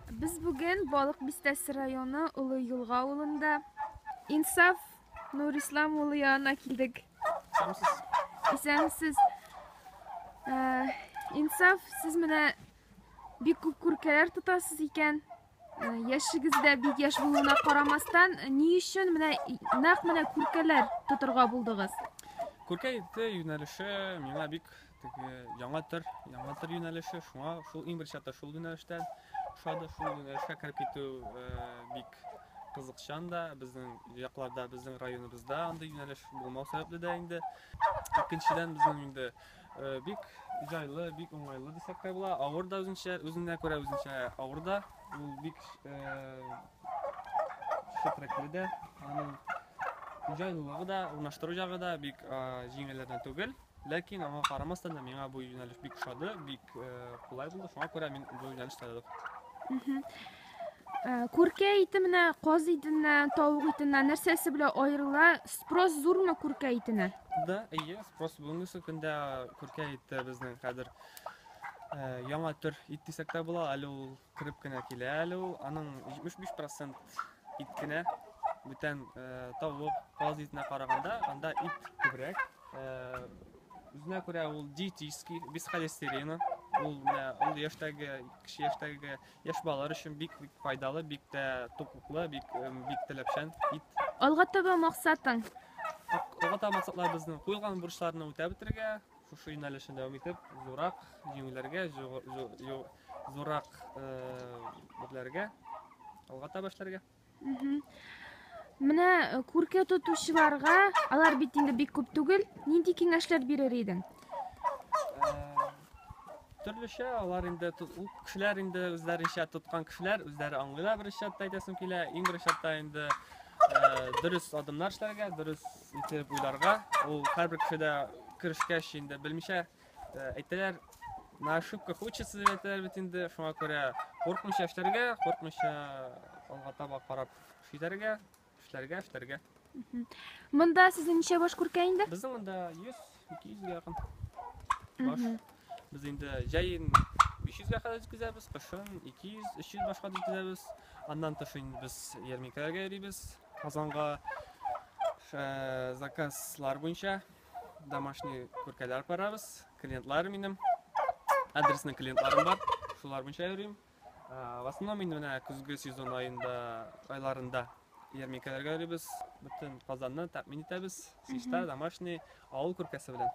Biz bugün Balık Bistesi rayonu Ulu Yulga avulunda İnsaf Nur İslam ulu yanına keldik. İsensiz. İnsaf, siz mene bir ko'p kurkalar tutasiz ekan. Yaşingizda bir yaş bo'lganiga qaramasdan ne uchun naq mana kurkalar tuturga buldunuz? Kurka ити юнәлеше миңа бик яңа төр юнәлеше, шуңа шул иң беренче шул юнәлештән ошады, шул юнәлешкә кереп китү бик кызыкчан да, безнең якларда, безнең районыбызда андый юнәлеш булмау сәбәпле дә инде. Икенчедән безнең инде бик җайлы, бик уңайлы дисәк тә була. Авыр да үзенә күрә үзенчә авыр да, ул бик шәкърәтле дә, аның җайлылыгы да, урнаштыру җагы да бик җиңелләрдән түгел, ләкин аңа карамастан да миңа бу юнәлеш бик ошады, бик кулай булды, шуңа күрә мин бу юнәлешне тәләп. Kurka ити менә каз итеннән, тавык итеннән нәрсәсе белән аерыла? Спрос зурмы kurka итенә? Да, әйе, спрос бүгенге көндә kurka ите безнең хәзер яңа төр ит дисәк тә була, әле ул кирип кенә килә, әле ул аның 75% ит кенә. Бүтән тавык, каз итенә караганда, анда ит күбрәк. Үзенә күрә ул диетический, без холестерина. Ул яшьтәге, кече яшьтәге яшь балалар өчен бик файдалы, бик тә туклыклы, бик таләпчән ит. Алга таба максатың? Алга таба максатлар безнең куелган бурычларны үтәп бетергә, шушы юнәлешне дәвам итеп, зурак җиңүләргә, зурак бүләргә, алга таба эшләргә. Менә kurka тотучыларга, алар бит инде бик күп түгел, нинди киңәшләр бирер идең? Төрлечә алар инде ул кешеләр инде үзләренчә тоткан кешеләр, үзләре аңлыйлар беренче чатта әйтәсем килә, иң беренче чатта инде дөрес адымнар эшләргә, дөрес итеп уйларга. Ул һәрбер кешедә керешкәч инде белмичә әйтәләр, на ошибках учится әйтәләр бит инде, шуңа күрә куркмыйча эшләргә, куркмыйча алга таба карап эшләргә. Монда сезнең ничә баш kurka инде? Безнең монда 100-200 якын баш. Biz инде җәен 500-га кадәр җиткезәбез, кышын 200-300 башка җиткезәбез. Аннан тыш без ярминкаларга йөрибез. Казанга заказлар буенча домашний kurkalar барабыз. Клиентлар минем, адресный клиентларым бар. Шулар буенча йөрим. В основном инде менә көзге сезон айларында ярминкаларга йөрибез. Бөтен Казанны тәэмин итәбез. Сишта домашний авыл kurkасы белән.